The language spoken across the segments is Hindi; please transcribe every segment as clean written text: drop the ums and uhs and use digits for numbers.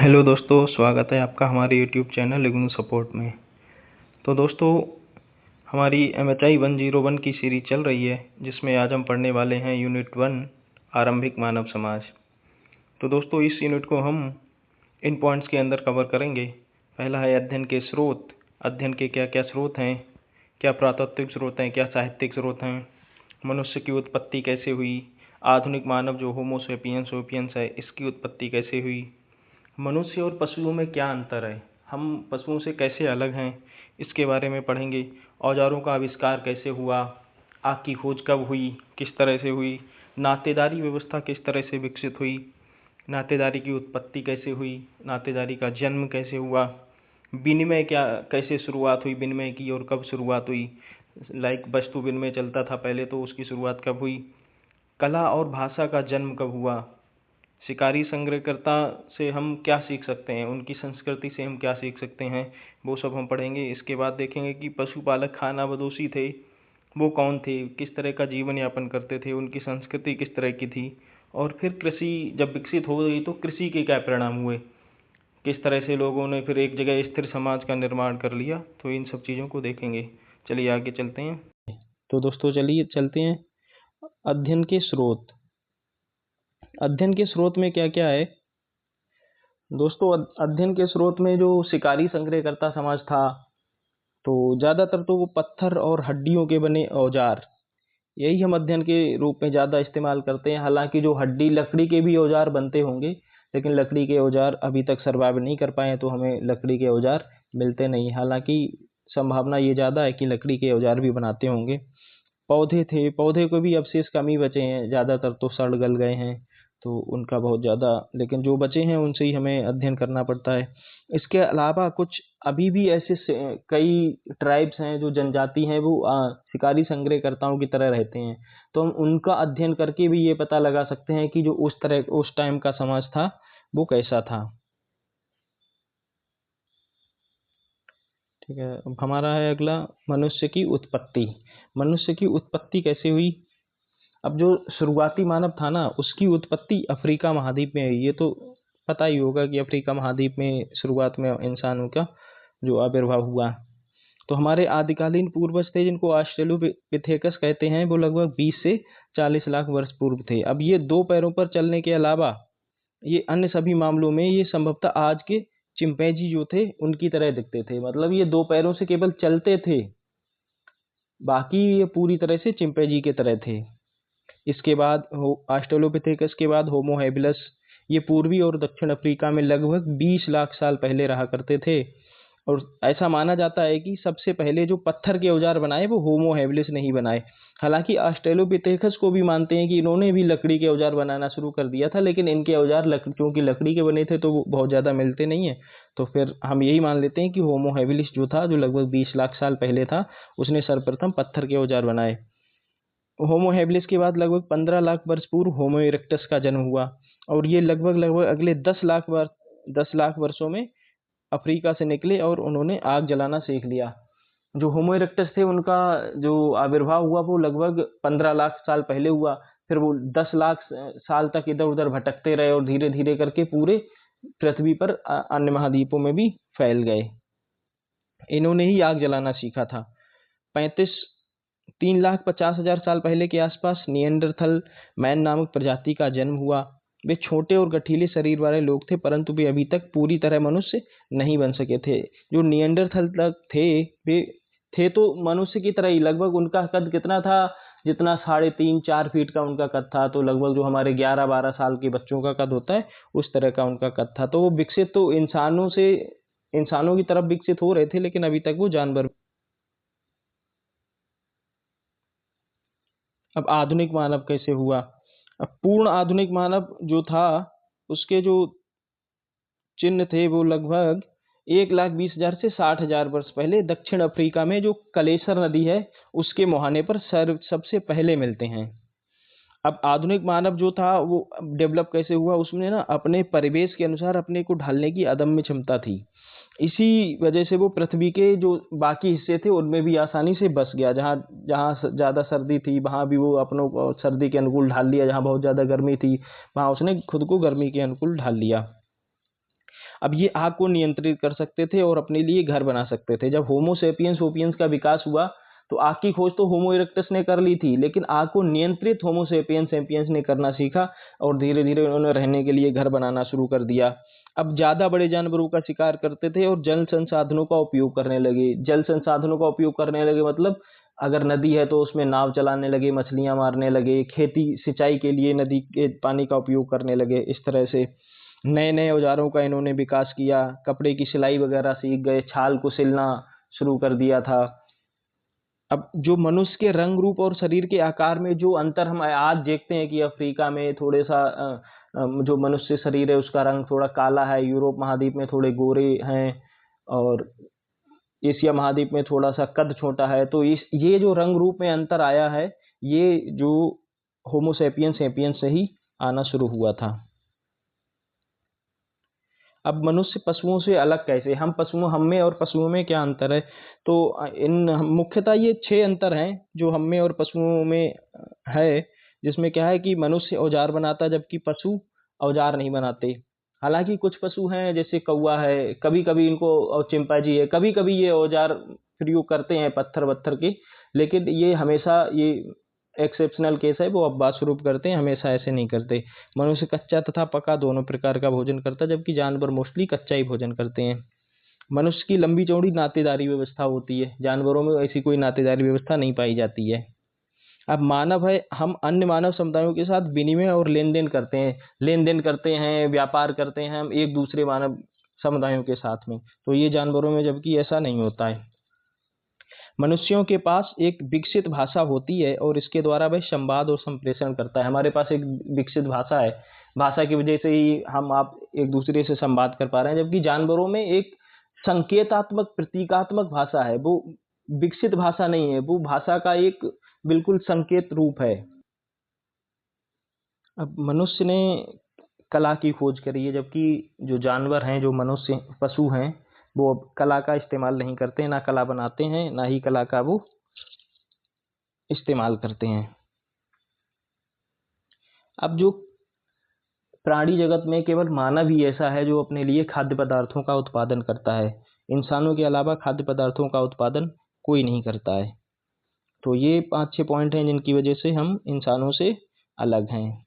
हेलो दोस्तों, स्वागत है आपका हमारे यूट्यूब चैनल इग्नू सपोर्ट में। तो दोस्तों, हमारी MHI 101 की सीरीज चल रही है, जिसमें आज हम पढ़ने वाले हैं यूनिट 1 आरंभिक मानव समाज। तो दोस्तों, इस यूनिट को हम इन पॉइंट्स के अंदर कवर करेंगे। पहला है अध्ययन के स्रोत। अध्ययन के क्या क्या स्रोत हैं, क्या पुरातात्विक स्रोत हैं, क्या साहित्यिक स्रोत हैं, मनुष्य की उत्पत्ति कैसे हुई, आधुनिक मानव जो होमो सेपियंस होपियंस है इसकी उत्पत्ति कैसे हुई, मनुष्य और पशुओं में क्या अंतर है, हम पशुओं से कैसे अलग हैं, इसके बारे में पढ़ेंगे। औजारों का आविष्कार कैसे हुआ, आग की खोज कब हुई, किस तरह से हुई, नातेदारी व्यवस्था किस तरह से विकसित हुई, नातेदारी की उत्पत्ति कैसे हुई, नातेदारी का जन्म कैसे हुआ, विनिमय कैसे शुरुआत हुई विनिमय की और कब शुरुआत हुई, वस्तु विनिमय चलता था पहले, तो उसकी शुरुआत कब हुई, कला और भाषा का जन्म कब हुआ, शिकारी संग्रहकर्ता से हम क्या सीख सकते हैं, उनकी संस्कृति से हम क्या सीख सकते हैं, वो सब हम पढ़ेंगे। इसके बाद देखेंगे कि पशुपालक खानाबदोशी थे, वो कौन थे, किस तरह का जीवन यापन करते थे, उनकी संस्कृति किस तरह की थी, और फिर कृषि जब विकसित हो गई तो कृषि के क्या परिणाम हुए, किस तरह से लोगों ने फिर एक जगह स्थिर समाज का निर्माण कर लिया। तो इन सब चीज़ों को देखेंगे। चलिए आगे चलते हैं। तो दोस्तों चलिए चलते हैं अध्ययन के स्रोत। अध्ययन के स्रोत में क्या क्या है दोस्तों? अध्ययन के स्रोत में जो शिकारी संग्रहकर्ता समाज था, तो ज़्यादातर तो वो पत्थर और हड्डियों के बने औजार, यही हम अध्ययन के रूप में ज़्यादा इस्तेमाल करते हैं। हालांकि जो हड्डी लकड़ी के भी औजार बनते होंगे, लेकिन लकड़ी के औजार अभी तक सर्वाइव नहीं कर पाए, तो हमें लकड़ी के औजार मिलते नहीं। हालांकि संभावना ये ज़्यादा है कि लकड़ी के औजार भी बनाते होंगे। पौधे थे, पौधे को भी अवशेष कम ही बचे हैं, ज़्यादातर तो सड़ गल गए हैं, तो उनका बहुत ज़्यादा, लेकिन जो बचे हैं उनसे ही हमें अध्ययन करना पड़ता है। इसके अलावा कुछ अभी भी ऐसे कई ट्राइब्स हैं, जो जनजाति हैं, वो शिकारी संग्रहकर्ताओं की तरह रहते हैं, तो हम उनका अध्ययन करके भी ये पता लगा सकते हैं कि जो उस टाइम का समाज था वो कैसा था। ठीक है, अब हमारा है अगला मनुष्य की उत्पत्ति। मनुष्य की उत्पत्ति कैसे हुई? अब जो शुरुआती मानव था ना, उसकी उत्पत्ति अफ्रीका महाद्वीप में हुई। ये तो पता ही होगा कि अफ्रीका महाद्वीप में शुरुआत में इंसानों का जो आविर्भाव हुआ। तो हमारे आदिकालीन पूर्वज थे, जिनको ऑस्ट्रेलोपिथेकस कहते हैं, वो लगभग 20 से 40 लाख वर्ष पूर्व थे। अब ये दो पैरों पर चलने के अलावा ये अन्य सभी मामलों में ये संभवतः आज के चिंपैंजी जो थे उनकी तरह दिखते थे। मतलब ये दो पैरों से केवल चलते थे, बाकी ये पूरी तरह से चिंपैंजी के तरह थे। इसके बाद ऑस्ट्रेलोपिथेकस के बाद होमो हैबिलस, ये पूर्वी और दक्षिण अफ्रीका में लगभग 20 लाख साल पहले रहा करते थे। और ऐसा माना जाता है कि सबसे पहले जो पत्थर के औजार बनाए वो होमो हैबिलिस ने ही बनाए। हालांकि ऑस्ट्रेलोपिथेकस को भी मानते हैं कि इन्होंने भी लकड़ी के औजार बनाना शुरू कर दिया था, लेकिन इनके औजार क्योंकि लकड़ी के बने थे तो वो बहुत ज़्यादा मिलते नहीं है, तो फिर हम यही मान लेते हैं कि होमो हैबिलिस जो था, जो लगभग 20 लाख साल पहले था, उसने सर्वप्रथम पत्थर के औजार बनाए। होमो हैबिलिस के बाद लगभग 15 लाख वर्ष पूर्व होमो इरेक्टस का जन्म हुआ, और ये लगभग अगले 10 लाख वर्षों में अफ्रीका से निकले और उन्होंने आग जलाना सीख लिया। जो होमो इरेक्टस थे, उनका जो आविर्भाव हुआ वो लगभग 15 लाख साल पहले हुआ। फिर वो 10 लाख साल तक इधर उधर भटकते रहे और धीरे धीरे करके पूरे पृथ्वी पर अन्य महाद्वीपों में भी फैल गए। इन्होंने ही आग जलाना सीखा था। 3,50,000 साल पहले के आसपास निएंडरथल मैन नामक प्रजाति का जन्म हुआ। वे छोटे और गठीले शरीर वाले लोग थे, परंतु वे अभी तक पूरी तरह मनुष्य नहीं बन सके थे। जो निएंडरथल तक थे, वे थे तो मनुष्य की तरह ही। लगभग उनका कद कितना था, जितना 3.5-4 फीट का उनका कद था, तो लगभग जो हमारे 11-12 साल के बच्चों का कद होता है, उस तरह का उनका कद था। तो वो विकसित तो इंसानों की तरफ विकसित हो रहे थे, लेकिन अभी तक वो जानवर। अब आधुनिक मानव कैसे हुआ? अब पूर्ण आधुनिक मानव जो था, उसके जो चिन्ह थे वो लगभग 1,20,000 से 60,000 वर्ष पहले दक्षिण अफ्रीका में जो कलेसर नदी है उसके मुहाने पर सबसे पहले मिलते हैं। अब आधुनिक मानव जो था वो डेवलप कैसे हुआ? उसमें ना अपने परिवेश के अनुसार अपने को ढालने की अदम्य क्षमता थी। इसी वजह से वो पृथ्वी के जो बाकी हिस्से थे उनमें भी आसानी से बस गया। जहाँ जहाँ ज़्यादा सर्दी थी वहाँ भी वो अपनों को सर्दी के अनुकूल ढाल लिया, जहाँ बहुत ज़्यादा गर्मी थी वहाँ उसने खुद को गर्मी के अनुकूल ढाल लिया। अब ये आग को नियंत्रित कर सकते थे और अपने लिए घर बना सकते थे। जब होमो सेपियंस होपियंस का विकास हुआ तो आग की खोज तो होमो इरेक्टस ने कर ली थी, लेकिन आग को नियंत्रित होमो सेपियंस सेपियंस ने करना सीखा और धीरे धीरे उन्होंने रहने के लिए घर बनाना शुरू कर दिया। अब ज्यादा बड़े जानवरों का शिकार करते थे और जल संसाधनों का उपयोग करने लगे। जल संसाधनों का उपयोग करने लगे मतलब अगर नदी है तो उसमें नाव चलाने लगे, मछलियां मारने लगे, खेती सिंचाई के लिए नदी के पानी का उपयोग करने लगे। इस तरह से नए नए औजारों का इन्होंने विकास किया, कपड़े की सिलाई वगैरह सीख गए, छाल को सिलना शुरू कर दिया था। अब जो मनुष्य के रंग रूप और शरीर के आकार में जो अंतर हम आज देखते हैं कि अफ्रीका में थोड़े सा जो मनुष्य शरीर है उसका रंग थोड़ा काला है, यूरोप महाद्वीप में थोड़े गोरे हैं और एशिया महाद्वीप में थोड़ा सा कद छोटा है। तो ये जो रंग रूप में अंतर आया है, ये जो होमोसेपियंस सेपियंस से ही आना शुरू हुआ था। अब मनुष्य पशुओं से अलग कैसे, हम में और पशुओं में क्या अंतर है? तो इन मुख्यतः ये 6 अंतर हैं जो हम में और पशुओं में है, जिसमें क्या है कि मनुष्य औजार बनाता है जबकि पशु औजार नहीं बनाते। हालांकि कुछ पशु हैं जैसे कौवा है, कभी कभी इनको, और चिंपैंजी है, कभी कभी ये औजार प्रयोग करते हैं पत्थर वत्थर के, लेकिन ये हमेशा ये एक्सेप्शनल केस है, वो अपवाद स्वरूप करते हैं, हमेशा ऐसे नहीं करते। मनुष्य कच्चा तथा पका दोनों प्रकार का भोजन करता है जबकि जानवर मोस्टली कच्चा ही भोजन करते हैं। मनुष्य की लंबी चौड़ी नातेदारी व्यवस्था होती है, जानवरों में ऐसी कोई नातेदारी व्यवस्था नहीं पाई जाती है। अब मानव है, हम अन्य मानव समुदायों के साथ विनिमय और लेन देन करते हैं, व्यापार करते हैं हम एक दूसरे मानव समुदायों के साथ में, तो ये जानवरों में जबकि ऐसा नहीं होता है। मनुष्यों के पास एक विकसित भाषा होती है और इसके द्वारा वह संवाद और संप्रेषण करता है। हमारे पास एक विकसित भाषा है, भाषा की वजह से ही हम आप एक दूसरे से संवाद कर पा रहे हैं, जबकि जानवरों में एक संकेतात्मक प्रतीकात्मक भाषा है, वो विकसित भाषा नहीं है, वो भाषा का एक बिल्कुल संकेत रूप है। अब मनुष्य ने कला की खोज करी है, जबकि जो जानवर हैं, जो मनुष्य पशु हैं, वो अब कला का इस्तेमाल नहीं करते, ना कला बनाते हैं, ना ही कला का वो इस्तेमाल करते हैं। अब जो प्राणी जगत में केवल मानव ही ऐसा है जो अपने लिए खाद्य पदार्थों का उत्पादन करता है। इंसानों के अलावा खाद्य पदार्थों का उत्पादन कोई नहीं करता है। तो ये 5-6 पॉइंट हैं जिनकी वजह से हम इंसानों से अलग हैं।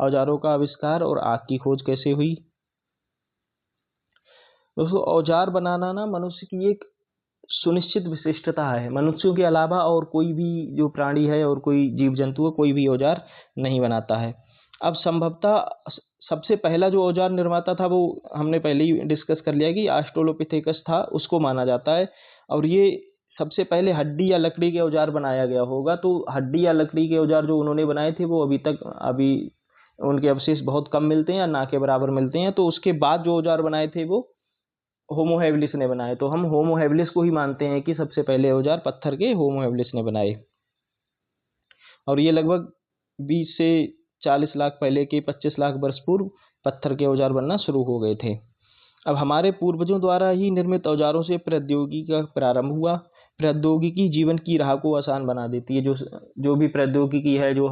औजारों का आविष्कार और आग की खोज कैसे हुई? दोस्तों, औजार बनाना ना मनुष्य की एक सुनिश्चित विशिष्टता है। मनुष्यों के अलावा और कोई भी जो प्राणी है और कोई जीव जंतु है, कोई भी औजार नहीं बनाता है। अब संभवतः सबसे पहला जो औजार निर्माता था वो हमने पहले ही डिस्कस कर लिया कि ऑस्ट्रेलोपिथेकस था, उसको माना जाता है। और ये सबसे पहले हड्डी या लकड़ी के औजार बनाया गया होगा। तो हड्डी या लकड़ी के औजार जो उन्होंने बनाए थे वो अभी उनके अवशेष बहुत कम मिलते हैं या ना के बराबर मिलते हैं। तो उसके बाद जो औजार बनाए थे वो होमो हैबिलिस ने बनाए। तो हम होमो हैबिलिस को ही मानते हैं कि सबसे पहले औजार पत्थर के होमो हैबिलिस ने बनाए। और ये लगभग 20 से 40 लाख पहले के 25 लाख वर्ष पूर्व पत्थर के औजार बनना शुरू हो गए थे। अब हमारे पूर्वजों द्वारा ही निर्मित औजारों से प्रौद्योगिकी का प्रारंभ हुआ। प्रौद्योगिकी जीवन की राह को आसान बना देती है। जो भी प्रौद्योगिकी है, जो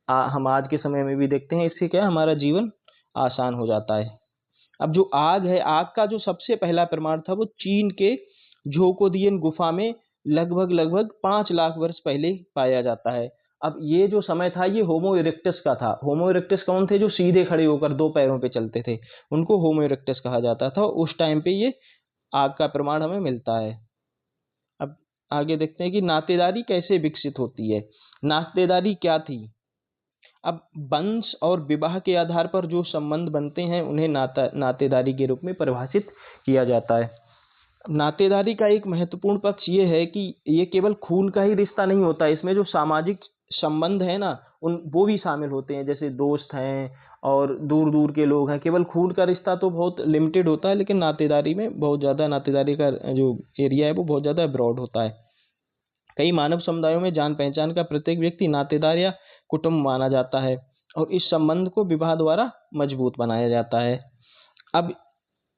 हम आज के समय में भी देखते हैं, इससे क्या हमारा जीवन आसान हो जाता है। अब जो आग है, आग का जो सबसे पहला प्रमाण था वो चीन के झोकोदियन गुफा में लगभग 5 लाख वर्ष पहले पाया जाता है। अब ये जो समय था ये होमो इरेक्टस का था। होमो इरेक्टस कौन थे? जो सीधे खड़े होकर 2 पैरों पे चलते थे, उनको होमो इरेक्टस कहा जाता था। उस टाइम पे ये आग का प्रमाण हमें मिलता है। अब आगे देखते हैं कि नातेदारी कैसे विकसित होती है। नातेदारी क्या थी? अब वंश और विवाह के आधार पर जो संबंध बनते हैं उन्हें नातेदारी के रूप में परिभाषित किया जाता है। नातेदारी का एक महत्वपूर्ण पक्ष ये है कि ये केवल खून का ही रिश्ता नहीं होता, इसमें जो सामाजिक संबंध है ना, वो भी शामिल होते हैं, जैसे दोस्त हैं और दूर दूर के लोग हैं। केवल खून का रिश्ता तो बहुत लिमिटेड होता है, लेकिन नातेदारी में बहुत ज़्यादा, नातेदारी का जो एरिया है वो बहुत ज़्यादा ब्रॉड होता है। कई मानव समुदायों में जान पहचान का प्रत्येक व्यक्ति नातेदार या कुटुंब माना जाता है और इस संबंध को विवाह द्वारा मजबूत बनाया जाता है। अब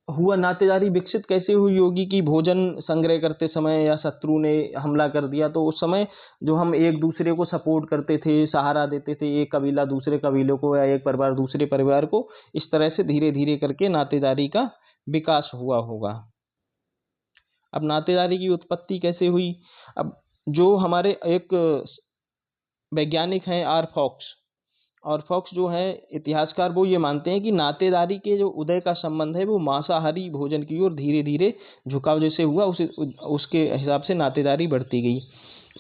हुआ, नातेदारी विकसित कैसे हुई होगी कि भोजन संग्रह करते समय या शत्रु ने हमला कर दिया तो उस समय जो हम एक दूसरे को सपोर्ट करते थे, सहारा देते थे, एक कबीला दूसरे कबीलों को या एक परिवार दूसरे परिवार को, इस तरह से धीरे धीरे करके नातेदारी का विकास हुआ होगा। अब नातेदारी की उत्पत्ति कैसे हुई? अब जो हमारे एक वैज्ञानिक हैं और फॉक्स जो है इतिहासकार, वो ये मानते हैं कि नातेदारी के जो उदय का संबंध है वो मांसाहारी भोजन की ओर धीरे धीरे झुकाव जैसे हुआ, उसके हिसाब से नातेदारी बढ़ती गई।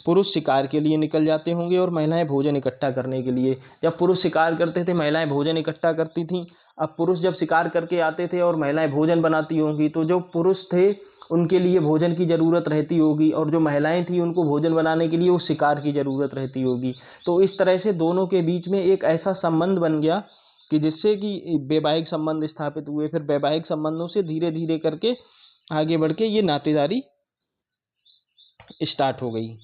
पुरुष शिकार के लिए निकल जाते होंगे और महिलाएं भोजन इकट्ठा करने के लिए। जब पुरुष शिकार करते थे, महिलाएं भोजन इकट्ठा करती थीं। अब पुरुष जब शिकार करके आते थे और महिलाएं भोजन बनाती होंगी, तो जो पुरुष थे उनके लिए भोजन की ज़रूरत रहती होगी और जो महिलाएं थी उनको भोजन बनाने के लिए उस शिकार की ज़रूरत रहती होगी। तो इस तरह से दोनों के बीच में एक ऐसा संबंध बन गया कि जिससे कि वैवाहिक संबंध स्थापित हुए। फिर वैवाहिक संबंधों से धीरे धीरे करके आगे बढ़ के ये नातेदारी स्टार्ट हो गई।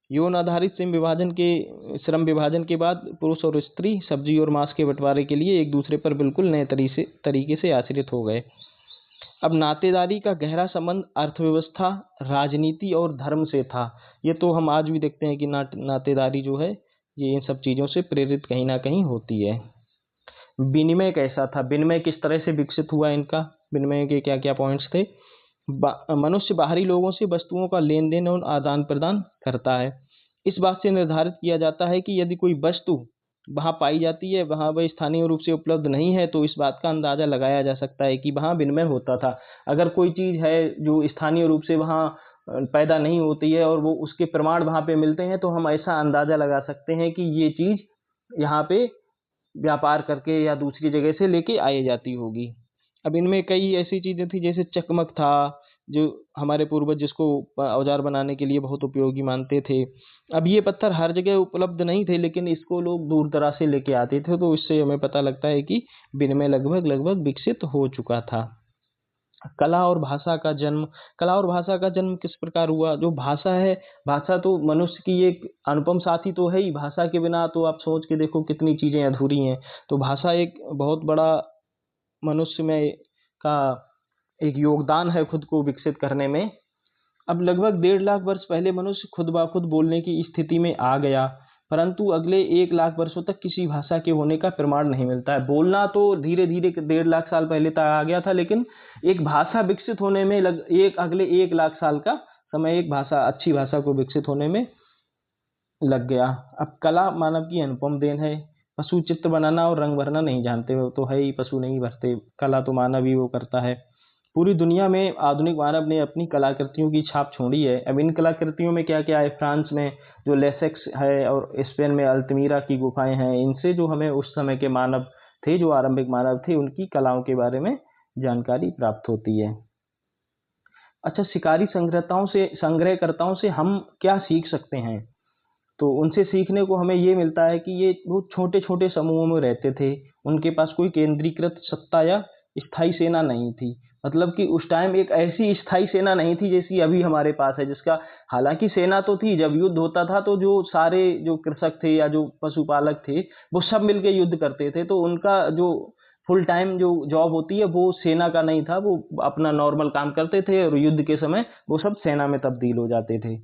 यौन आधारित श्रम विभाजन के बाद पुरुष और स्त्री सब्जी और मांस के बंटवारे के लिए एक दूसरे पर बिल्कुल नए तरीके से आश्रित हो गए। अब नातेदारी का गहरा संबंध अर्थव्यवस्था, राजनीति और धर्म से था। ये तो हम आज भी देखते हैं कि नातेदारी जो है ये इन सब चीज़ों से प्रेरित कहीं ना कहीं होती है। विनिमय कैसा था? विनिमय किस तरह से विकसित हुआ? इनका विनिमय के क्या क्या पॉइंट्स थे? मनुष्य बाहरी लोगों से वस्तुओं का लेन देन और आदान प्रदान करता है। इस बात से निर्धारित किया जाता है कि यदि कोई वस्तु वहाँ पाई जाती है, वहाँ वह स्थानीय रूप से उपलब्ध नहीं है, तो इस बात का अंदाजा लगाया जा सकता है कि वहाँ विनिमय होता था। अगर कोई चीज़ है जो स्थानीय रूप से वहाँ पैदा नहीं होती है और वो उसके प्रमाण वहाँ पे मिलते हैं, तो हम ऐसा अंदाजा लगा सकते हैं कि ये चीज़ यहाँ पे व्यापार करके या दूसरी जगह से लेके आई जाती होगी। अब इनमें कई ऐसी चीज़ें थी जैसे चकमक था, जो हमारे पूर्वज जिसको औजार बनाने के लिए बहुत उपयोगी मानते थे। अब ये पत्थर हर जगह उपलब्ध नहीं थे, लेकिन इसको लोग दूर दराज से लेके आते थे, तो इससे हमें पता लगता है कि विनिमय लगभग विकसित हो चुका था। कला और भाषा का जन्म किस प्रकार हुआ? जो भाषा है, भाषा तो मनुष्य की एक अनुपम साथी तो है ही। भाषा के बिना तो आप सोच के देखो कितनी चीज़ें अधूरी हैं। तो भाषा एक बहुत बड़ा मनुष्य में का एक योगदान है खुद को विकसित करने में। अब लगभग 1.5 लाख वर्ष पहले मनुष्य खुद ब खुद बोलने की स्थिति में आ गया, परंतु अगले 1 लाख वर्षों तक किसी भाषा के होने का प्रमाण नहीं मिलता है। बोलना तो धीरे धीरे 1.5 लाख साल पहले तक आ गया था, लेकिन एक भाषा विकसित होने में अगले 1 लाख साल का समय एक अच्छी भाषा को विकसित होने में लग गया। अब कला मानव की अनुपम देन है। पशु चित्र बनाना और रंग भरना नहीं जानते हो तो है ही, पशु नहीं भरते, कला तो मानव ही वो करता है। पूरी दुनिया में आधुनिक मानव ने अपनी कलाकृतियों की छाप छोड़ी है। अब इन कलाकृतियों में क्या क्या है? फ्रांस में जो लेसेक्स है और स्पेन में अल्तमीरा की गुफाएं हैं, इनसे जो हमें उस समय के मानव थे, जो आरंभिक मानव थे, उनकी कलाओं के बारे में जानकारी प्राप्त होती है। अच्छा, शिकारी संग्रहकर्ताओं से हम क्या सीख सकते हैं? तो उनसे सीखने को हमें ये मिलता है कि ये बहुत छोटे छोटे समूहों में रहते थे। उनके पास कोई केंद्रीकृत सत्ता या स्थायी सेना नहीं थी। मतलब कि उस टाइम एक ऐसी स्थायी सेना नहीं थी जैसी अभी हमारे पास है, जिसका हालांकि सेना तो थी। जब युद्ध होता था तो जो सारे जो कृषक थे या जो पशुपालक थे वो सब मिलके युद्ध करते थे, तो उनका जो फुल टाइम जो जॉब होती है वो सेना का नहीं था। वो अपना नॉर्मल काम करते थे और युद्ध के समय वो सब सेना में तब्दील हो जाते थे।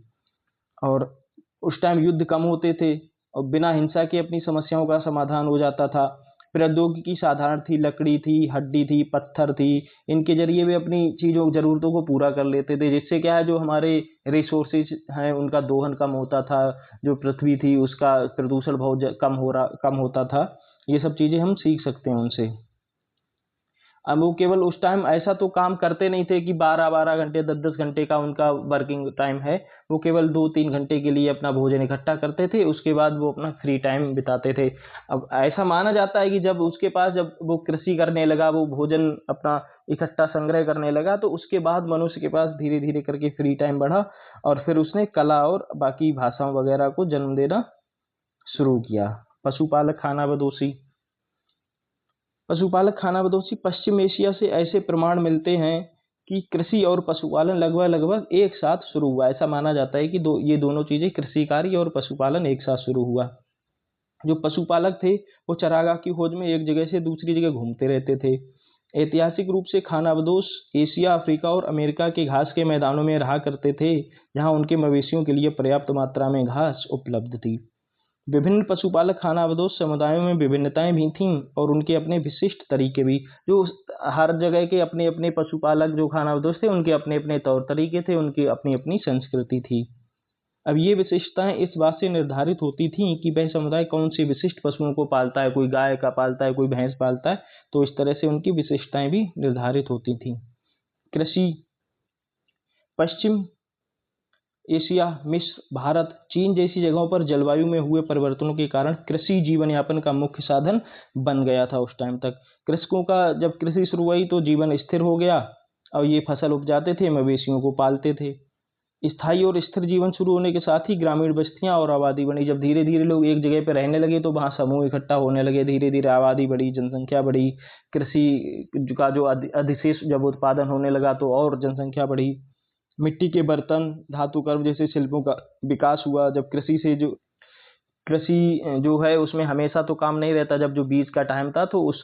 और उस टाइम युद्ध कम होते थे और बिना हिंसा के अपनी समस्याओं का समाधान हो जाता था। प्रौद्योगिकी साधारण थी, लकड़ी थी, हड्डी थी, पत्थर थी, इनके जरिए वे अपनी ज़रूरतों को पूरा कर लेते थे। जिससे क्या है, जो हमारे रिसोर्सेज हैं उनका दोहन कम होता था, जो पृथ्वी थी उसका प्रदूषण बहुत कम होता था। ये सब चीज़ें हम सीख सकते हैं उनसे। अब वो केवल उस टाइम ऐसा तो काम करते नहीं थे कि 12-12 घंटे 10-10 घंटे का उनका वर्किंग टाइम है। वो केवल 2-3 घंटे के लिए अपना भोजन इकट्ठा करते थे, उसके बाद वो अपना फ्री टाइम बिताते थे। अब ऐसा माना जाता है कि जब वो कृषि करने लगा, वो भोजन अपना इकट्ठा संग्रह करने लगा, तो उसके बाद मनुष्य के पास धीरे धीरे करके फ्री टाइम बढ़ा और फिर उसने कला और बाकी भाषाओं वगैरह को जन्म देना शुरू किया। पशुपालक खानाबदोशी पश्चिम एशिया से ऐसे प्रमाण मिलते हैं कि कृषि और पशुपालन लगभग एक साथ शुरू हुआ। ऐसा माना जाता है कि ये दोनों चीजें, कृषि कार्य और पशुपालन, एक साथ शुरू हुआ। जो पशुपालक थे वो चरागाह की खोज में एक जगह से दूसरी जगह घूमते रहते थे। ऐतिहासिक रूप से खानाबदोश एशिया, अफ्रीका और अमेरिका के घास के मैदानों में रहा करते थे, जहां उनके मवेशियों के लिए पर्याप्त मात्रा में घास उपलब्ध थी। विभिन्न पशुपालक खानाबदोश समुदायों में विभिन्नताएं भी थीं और उनके अपने विशिष्ट तरीके भी। जो हर जगह के अपने अपने पशुपालक जो खानाबदोश थे, उनके अपने अपने तौर तरीके थे, उनकी अपनी अपनी संस्कृति थी। अब ये विशिष्टताएं इस बात से निर्धारित होती थीं कि वह समुदाय कौन सी विशिष्ट पशुओं को पालता है, कोई गाय का पालता है, कोई भैंस पालता है, तो इस तरह से उनकी विशिष्टताएं भी निर्धारित होती थीं। कृषि। पश्चिम एशिया, मिस्र, भारत, चीन जैसी जगहों पर जलवायु में हुए परिवर्तनों के कारण कृषि जीवन यापन का मुख्य साधन बन गया था उस टाइम तक। कृषकों का जब कृषि शुरू हुई तो जीवन स्थिर हो गया और ये फसल उपजाते थे, मवेशियों को पालते थे। स्थायी और स्थिर जीवन शुरू होने के साथ ही ग्रामीण बस्तियां और आबादी बढ़ी। जब धीरे धीरे लोग एक जगह पर रहने लगे तो वहां समूह इकट्ठा होने लगे, धीरे धीरे आबादी बढ़ी, जनसंख्या बढ़ी। कृषि का जो अधिशेष जब उत्पादन होने लगा तो और जनसंख्या बढ़ी। मिट्टी के बर्तन, धातु कर्म जैसे शिल्पों का विकास हुआ। जब कृषि जो है उसमें हमेशा तो काम नहीं रहता। जब जो बीज का टाइम था तो उस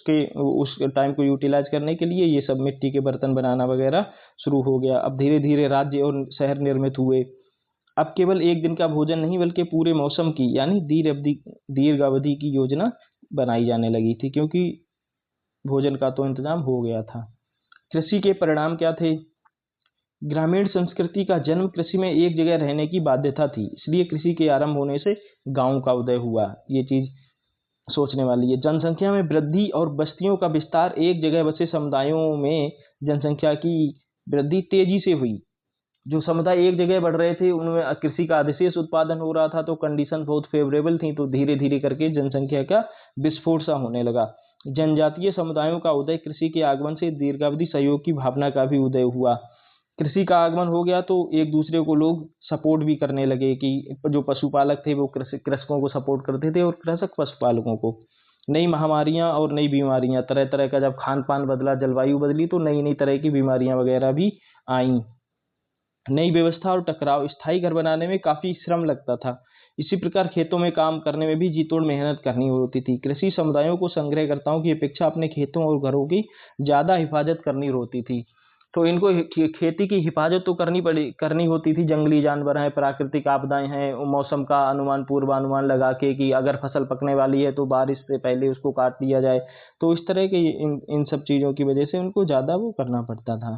टाइम को यूटिलाइज करने के लिए ये सब मिट्टी के बर्तन बनाना वगैरह शुरू हो गया। अब धीरे धीरे राज्य और शहर निर्मित हुए। अब केवल एक दिन का भोजन नहीं बल्कि पूरे मौसम की यानी दीर्घ अवधि की योजना बनाई जाने लगी थी, क्योंकि भोजन का तो इंतजाम हो गया था। कृषि के परिणाम क्या थे? ग्रामीण संस्कृति का जन्म कृषि में एक जगह रहने की बाध्यता थी, इसलिए कृषि के आरंभ होने से गांव का उदय हुआ। ये चीज सोचने वाली है। जनसंख्या में वृद्धि और बस्तियों का विस्तार। एक जगह बसे समुदायों में जनसंख्या की वृद्धि तेजी से हुई। जो समुदाय एक जगह बढ़ रहे थे उनमें कृषि का अधिशेष उत्पादन हो रहा था, तो कंडीशन बहुत फेवरेबल थी, तो धीरे धीरे करके जनसंख्या का विस्फोट सा होने लगा। जनजातीय समुदायों का उदय। कृषि के आगमन से दीर्घावधि सहयोग की भावना का भी उदय हुआ। कृषि का आगमन हो गया तो एक दूसरे को लोग सपोर्ट भी करने लगे कि जो पशुपालक थे वो कृषकों को सपोर्ट करते थे और कृषक पशुपालकों को। नई महामारियां और नई बीमारियां, तरह तरह का जब खान पान बदला, जलवायु बदली, तो नई नई तरह की बीमारियां वगैरह भी आई। नई व्यवस्था और टकराव। स्थायी घर बनाने में काफी श्रम लगता था। इसी प्रकार खेतों में काम करने में भी जी तोड़ मेहनत करनी होती थी। कृषि समुदायों को संग्रहकर्ताओं की अपेक्षा अपने खेतों और घरों की ज्यादा हिफाजत करनी होती थी। तो इनको खेती की हिफाजत तो करनी होती थी। जंगली जानवर हैं, प्राकृतिक आपदाएं हैं, मौसम का पूर्वानुमान लगा के कि अगर फसल पकने वाली है तो बारिश से पहले उसको काट दिया जाए। तो इस तरह के इन सब चीजों की वजह से उनको ज्यादा वो करना पड़ता था।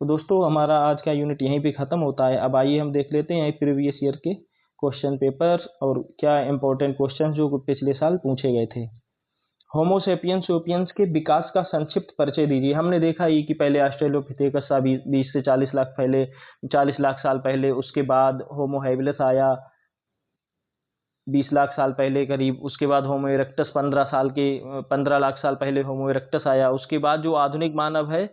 तो दोस्तों हमारा आज का यूनिट यहीं पे खत्म होता है। अब आइए हम देख लेते हैं प्रीवियस ईयर के क्वेश्चन पेपर और क्या इंपॉर्टेंट क्वेश्चन जो पिछले साल पूछे गए थे। होमो सेपियंस सोपियंस के विकास का संक्षिप्त परिचय दीजिए। हमने देखा ही कि पहले ऑस्ट्रेलोपिथेकस था 20 से 40 लाख पहले, 40 लाख साल पहले। उसके बाद होमो हैबिलिस आया 20 लाख साल पहले करीब। उसके बाद होमो इरेक्टस 15 लाख साल पहले होमो इरेक्टस आया। उसके बाद जो आधुनिक मानव है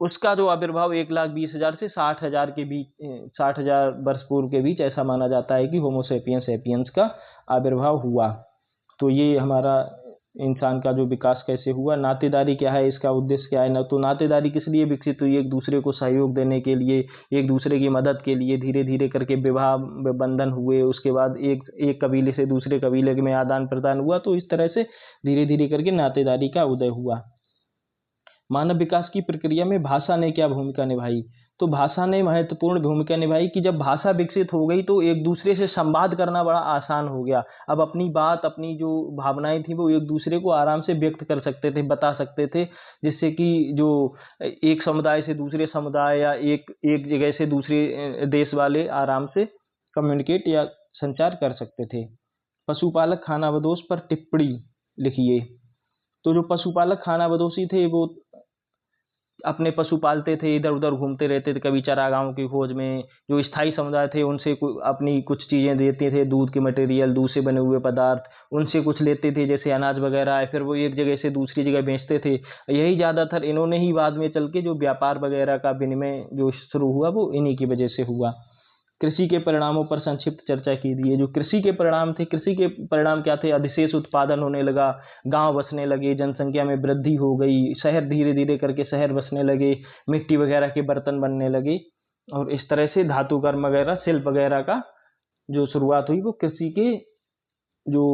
उसका जो आविर्भाव 1,20,000 से 60,000 के बीच, 60,000 वर्ष पूर्व के बीच ऐसा माना जाता है कि होमो सेपियंस सेपियंस का आविर्भाव हुआ। तो ये हमारा इंसान का जो विकास कैसे हुआ। नातेदारी क्या है, इसका उद्देश्य क्या है ना, तो नातेदारी किस लिए विकसित हुई? एक दूसरे को सहयोग देने के लिए, एक दूसरे की मदद के लिए। धीरे धीरे करके विवाह बंधन हुए, उसके बाद एक कबीले से दूसरे कबीले में आदान प्रदान हुआ। तो इस तरह से धीरे धीरे करके नातेदारी का उदय हुआ। मानव विकास की प्रक्रिया में भाषा ने क्या भूमिका निभाई? तो भाषा ने महत्वपूर्ण भूमिका निभाई कि जब भाषा विकसित हो गई तो एक दूसरे से संवाद करना बड़ा आसान हो गया। अब अपनी बात, अपनी जो भावनाएं थी वो एक दूसरे को आराम से व्यक्त कर सकते थे, बता सकते थे, जिससे कि जो एक समुदाय से दूसरे समुदाय या एक जगह से दूसरे देश वाले आराम से कम्युनिकेट या संचार कर सकते थे। पशुपालक खानाबदोश पर टिप्पणी लिखिए। तो जो पशुपालक खानाबदोशी थे वो अपने पशु पालते थे, इधर उधर घूमते रहते थे, कभी चारागाहों की खोज में। जो स्थायी समुदाय थे उनसे अपनी कुछ चीजें देते थे, दूध के मटेरियल, दूध से बने हुए पदार्थ, उनसे कुछ लेते थे जैसे अनाज वगैरह है, फिर वो एक जगह से दूसरी जगह बेचते थे। यही ज्यादातर इन्होंने ही बाद में चल के जो व्यापार वगैरह का विनिमय जो शुरू हुआ वो इन्हीं की वजह से हुआ। कृषि के परिणामों पर संक्षिप्त चर्चा कीजिए। जो कृषि के परिणाम थे, कृषि के परिणाम क्या थे? अधिशेष उत्पादन होने लगा, गांव बसने लगे, जनसंख्या में वृद्धि हो गई, शहर धीरे धीरे करके शहर बसने लगे, मिट्टी वगैरह के बर्तन बनने लगे, और इस तरह से धातु कर्म वगैरह, शिल्प वगैरह का जो शुरुआत हुई वो जो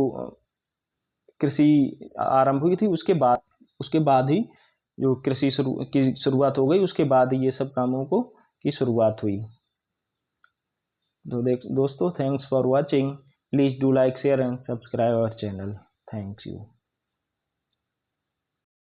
कृषि आरंभ हुई थी उसके बाद ही जो कृषि की शुरुआत हो गई, उसके बाद ये सब कामों को की शुरुआत हुई। तो दोस्तों, thanks for watching. Please do like, share and subscribe our channel. Thanks you.